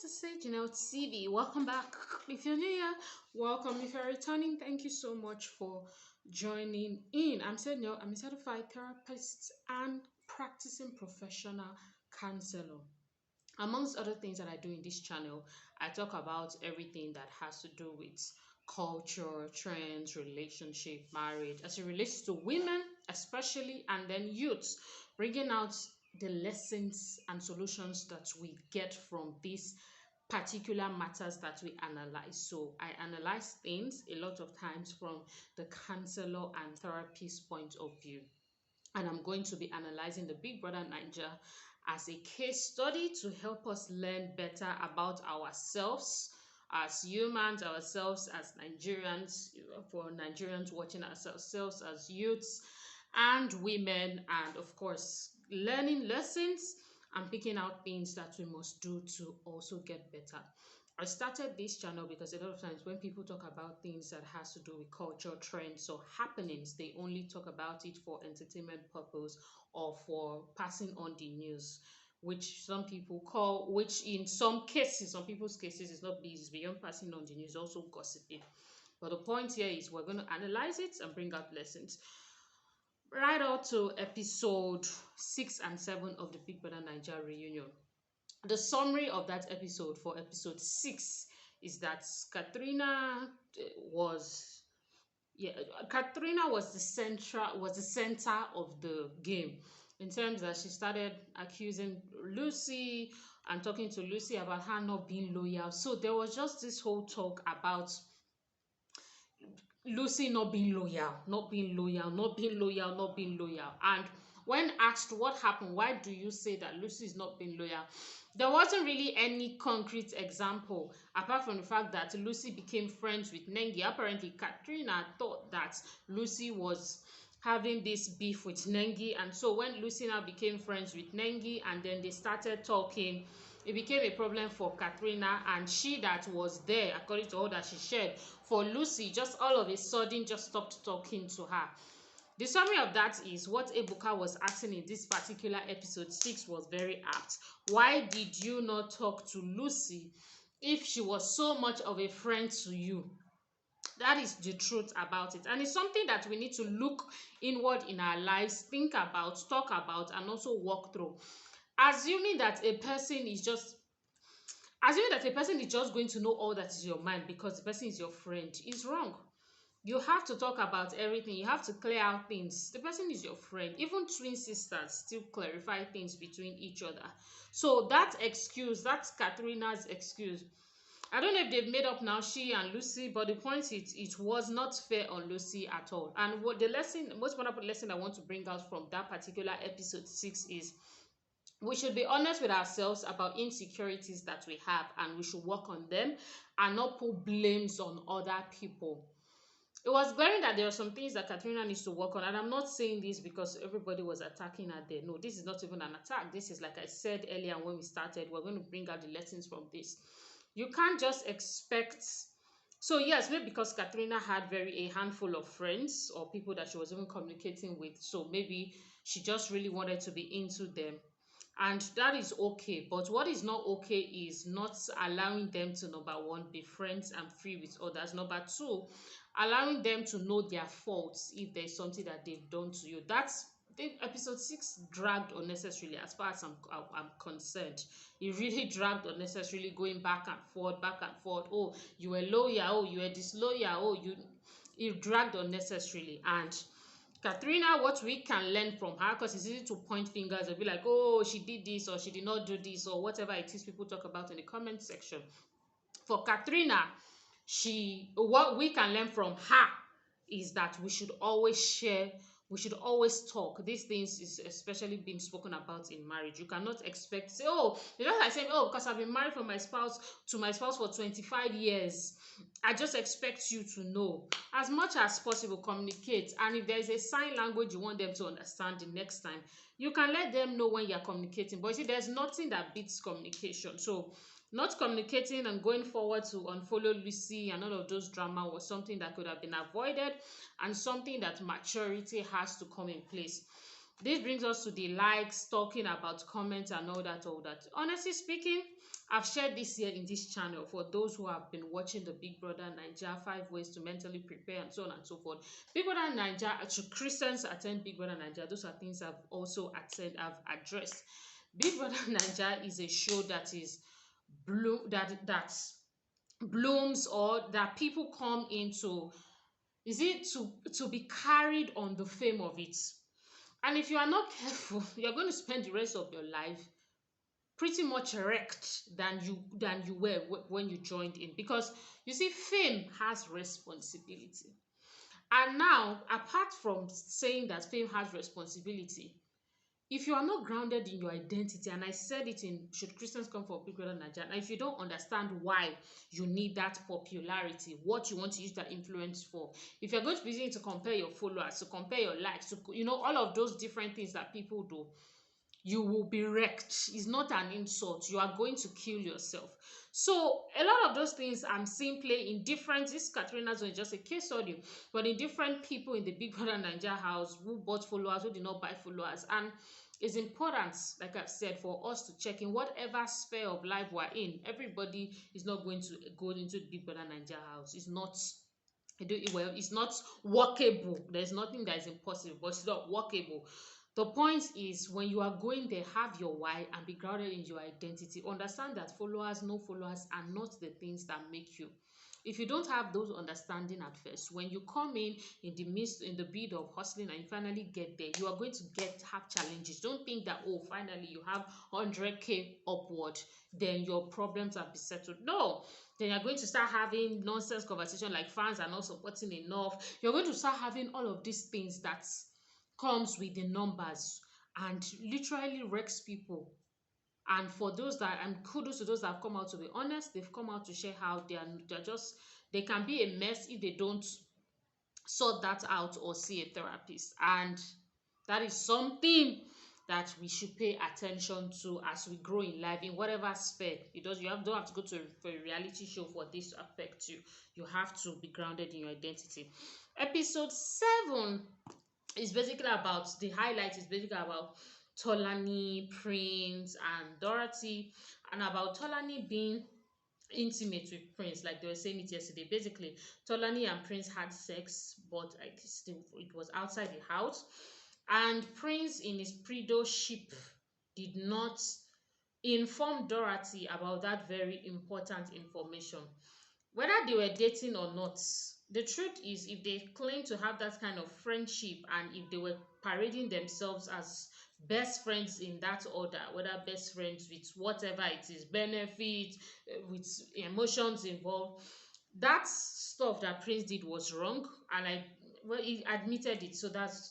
to Say Janelle TV. Welcome back. If you're new here, welcome. If you're returning, thank you so much for joining in. I'm saying I'm a certified therapist and practicing professional counselor. Amongst other things that I do in this channel, I talk about everything that has to do with culture, trends, relationship, marriage, as it relates to women, especially, and then youths, bringing out the lessons and solutions that we get from these particular matters that we analyze. So I analyze things a lot of times from the counselor and therapist point of view, and I'm going to be analyzing the Big Brother Naija as a case study to help us learn better about ourselves as humans, ourselves as Nigerians, for Nigerians watching ourselves as youths and women, and of course, learning lessons and picking out things that we must do to also get better. I started this channel because a lot of times when people talk about things that has to do with culture, trends, or happenings, they only talk about it for entertainment purpose or for passing on the news, which some people call, which in some cases, some people's cases, is not business beyond passing on the news, also gossiping. But the point here is we're going to analyze it and bring out lessons. Right on to episode 6 and 7 of the Big Brother Nigeria reunion. The summary of that episode for episode 6 is that was Katrina was the center of the game, in terms that she started accusing Lucy and talking to Lucy about her not being loyal. So there was just this whole talk about Lucy not being loyal, not being loyal, not being loyal, not being loyal. And when asked what happened, why do you say that Lucy is not being loyal? There wasn't really any concrete example apart from the fact that Lucy became friends with Nengi. Apparently, Katrina thought that Lucy was having this beef with Nengi, and so when Lucy now became friends with Nengi and then they started talking, it became a problem for Katrina, and she that was there, according to all that she shared, for Lucy just all of a sudden just stopped talking to her. The summary of that is what Ebuka was asking in this particular episode 6 was very apt. Why did you not talk to Lucy if she was so much of a friend to you? That is the truth about it, and it's something that we need to look inward in our lives, think about, talk about, and also walk through. Assuming that a person is just going to know all that is your mind because the person is your friend is wrong. You have to talk about everything. You have to clear out things. The person is your friend. Even twin sisters still clarify things between each other. So that excuse, that's Katrina's excuse. I don't know if they've made up now, she and Lucy, but the point is, it was not fair on Lucy at all. And what the most important lesson I want to bring out from that particular episode 6 is we should be honest with ourselves about insecurities that we have, and we should work on them and not put blames on other people. It was glaring that there are some things that Katrina needs to work on, and I'm not saying this because everybody was attacking her there. No, this is not even an attack. This is, like I said earlier when we started, we're going to bring out the lessons from this. You can't just expect. So yes, maybe because Katrina had a handful of friends or people that she was even communicating with, so maybe she just really wanted to be into them, and that is okay. But what is not okay is not allowing them to, number one, be friends and free with others. Number two, allowing them to know their faults if there's something that they've done to you. That's, I think episode 6 dragged unnecessarily as far as I'm concerned. It really dragged unnecessarily, going back and forth, back and forth. Oh, you were loyal. Oh, you were disloyal. Oh, it dragged unnecessarily. And Katrina, what we can learn from her, because it's easy to point fingers and be like, oh, she did this or she did not do this or whatever it is people talk about in the comment section. For Katrina, what we can learn from her is that we should always share, we should always talk. These things is especially being spoken about in marriage. You cannot expect, say, oh, it's just like saying, oh, because I've been married to my spouse for 25 years, I just expect you to know. As much as possible, communicate. And if there's a sign language you want them to understand the next time, you can let them know when you're communicating. But you see, there's nothing that beats communication. So not communicating and going forward to unfollow Lucy and all of those drama was something that could have been avoided, and something that maturity has to come in place. This brings us to the likes, talking about comments and all that. Honestly speaking, I've shared this here in this channel for those who have been watching the Big Brother Naija 5 ways to mentally prepare and so on and so forth. Big Brother Naija, to Christians attend Big Brother Naija, those are things I've also I've addressed. Big Brother Naija is a show that is that blooms, or that people come into, is it to be carried on the fame of it. And if you are not careful, you're going to spend the rest of your life pretty much wrecked than you were when you joined in, because you see, fame has responsibility. And now, apart from saying that fame has responsibility, if you are not grounded in your identity, and I said it in Should Christians Come for Big Brother Naija, and if you don't understand why you need that popularity, what you want to use that influence for, if you're going to be using it to compare your followers, to compare your likes, to all of those different things that people do, you will be wrecked. It's not an insult. You are going to kill yourself. So a lot of those things I'm seeing play in different, this Katrina's one is just a case study, but in different people in the Big Brother Nigeria house who bought followers, who did not buy followers. And it's important, like I've said, for us to check in whatever sphere of life we're in. Everybody is not going to go into the Big Brother Nigeria house. It's not, well, it's not workable. There's nothing that is impossible, but it's not workable. The point is, when you are going there, have your why and be grounded in your identity. Understand that followers, no followers are not the things that make you. If you don't have those understanding at first, when you come in the midst, in the bid of hustling, and you finally get there, you are going to have challenges. Don't think that, oh, finally you have 100K upward, then your problems have been settled. No, then you're going to start having nonsense conversation like fans are not supporting enough. You're going to start having all of these things that comes with the numbers, and literally wrecks people. And for those that, and kudos to those that have come out to be honest, they've come out to share how they're just, they can be a mess if they don't sort that out or see a therapist. And that is something that we should pay attention to as we grow in life, in whatever sphere. Don't have to go to for a reality show for this to affect you. You have to be grounded in your identity. Episode 7 is basically about, the highlight is basically about Tolani, Prince, and Dorothy, and about Tolani being intimate with Prince, like they were saying it yesterday. Basically, Tolani and Prince had sex, but it was outside the house, and Prince, in his ship, did not inform Dorothy about that very important information. Whether they were dating or not, the truth is, if they claim to have that kind of friendship, and if they were parading themselves as best friends in that order, whether best friends with whatever it is, benefit, with emotions involved, that stuff that Prince did was wrong. And well, he admitted it, so that's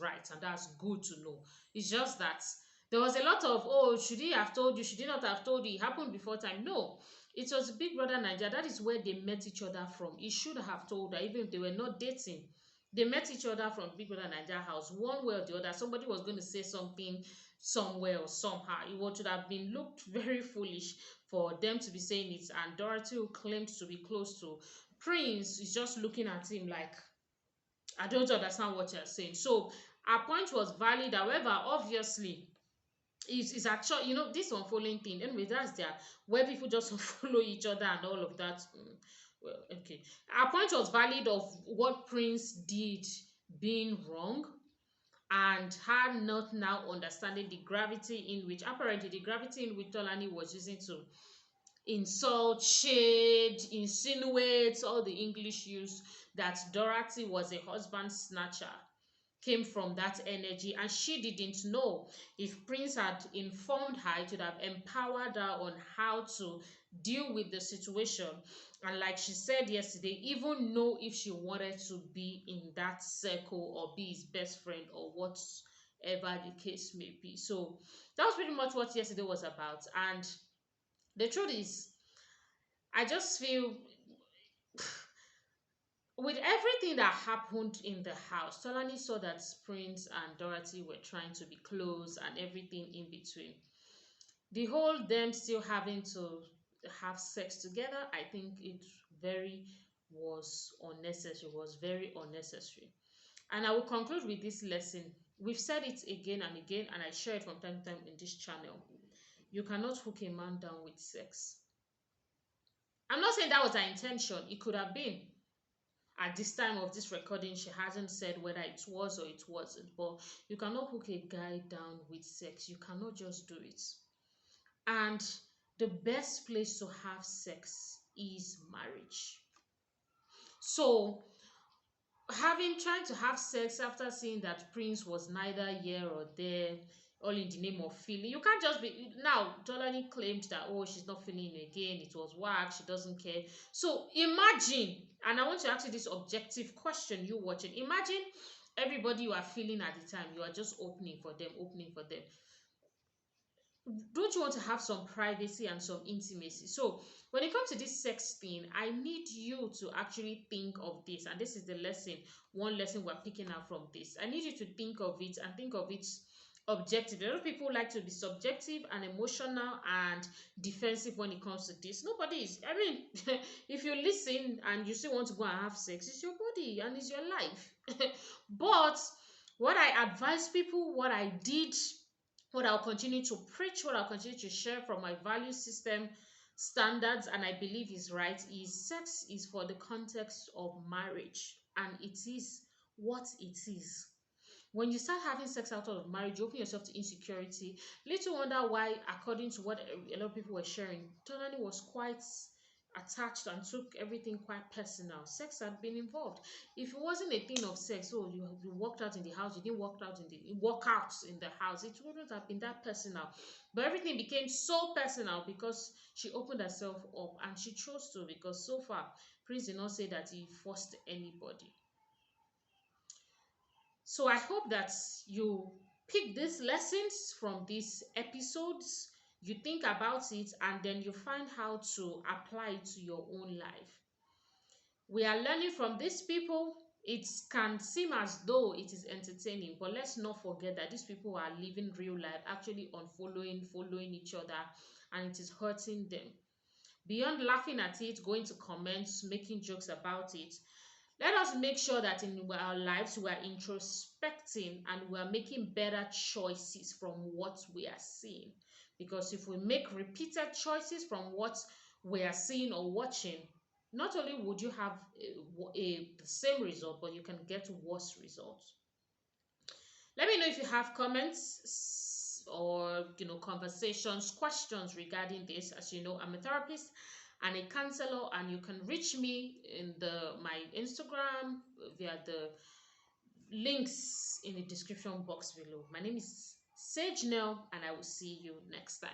right, and that's good to know. It's just that there was a lot of, oh, should he have told you, should he not have told you, it happened before time. No, it was Big Brother Nigeria. That is where they met each other from. He should have told her, even if they were not dating. They met each other from Big Brother Nigeria house. One way or the other, somebody was going to say something somewhere or somehow. It would have been looked very foolish for them to be saying it. And Dorothy, who claimed to be close to Prince, is just looking at him like, I don't understand what you're saying. So our point was valid. However, obviously, it's actually, this unfollowing thing. Anyway, that's there, where people just follow each other and all of that. Well, okay. Our point was valid of what Prince did being wrong, and her not now understanding the gravity in which, apparently, the gravity in which Tolani was using to insult, shade, insinuate, all the English use, that Dorothy was a husband snatcher, came from that energy. And she didn't know. If Prince had informed her, it would have empowered her on how to deal with the situation. And like she said yesterday, even know if she wanted to be in that circle or be his best friend or whatever the case may be. So that was pretty much what yesterday was about. And the truth is, I just feel with everything that happened in the house, Tolani saw that Prince and Dorothy were trying to be close and everything in between. The whole them still having to have sex together, I think it was unnecessary, was very unnecessary. And I will conclude with this lesson. We've said it again and again, and I share it from time to time in this channel. You cannot hook a man down with sex. I'm not saying that was her intention. It could have been. At this time of this recording, she hasn't said whether it was or it wasn't. But you cannot hook a guy down with sex. You cannot just do it. And the best place to have sex is marriage. So having trying to have sex after seeing that Prince was neither here or there, all in the name of feeling. You can't just be now. Jolani claimed that, oh, she's not feeling it again. It was whack. She doesn't care. So imagine, and I want to ask you this objective question. You watching? Imagine everybody you are feeling at the time. You are just opening for them, opening for them. Don't you want to have some privacy and some intimacy? So when it comes to this sex thing, I need you to actually think of this, and this is the lesson, one lesson we're picking out from this. I need you to think of it and think of it objective. A lot of people like to be subjective and emotional and defensive when it comes to this. Nobody is, I mean, if you listen and you still want to go and have sex, it's your body and it's your life. But what I advise people, what I did, what I'll continue to preach, what I'll continue to share from my value system standards, and I believe is right, is sex is for the context of marriage, and it is what it is. When you start having sex out of marriage, you open yourself to insecurity. Little wonder why, according to what a lot of people were sharing, Tonani was quite attached and took everything quite personal. Sex had been involved. If it wasn't a thing of sex, oh, you walked out in the house, you didn't walk out in the house, it wouldn't have been that personal. But everything became so personal because she opened herself up and she chose to, because so far, Prince did not say that he forced anybody. So I hope that you pick these lessons from these episodes, you think about it, and then you find how to apply it to your own life. We are learning from these people. It can seem as though it is entertaining, but let's not forget that these people are living real life, actually following each other, and it is hurting them. Beyond laughing at it, going to comments, making jokes about it, let us make sure that in our lives we are introspecting and we are making better choices from what we are seeing. Because if we make repeated choices from what we are seeing or watching, not only would you have the same result, but you can get worse results. Let me know if you have comments or conversations, questions regarding this. As you know, I'm a therapist and a counselor, and you can reach me in my Instagram via the links in the description box below. My name is Sage Nell, and I will see you next time.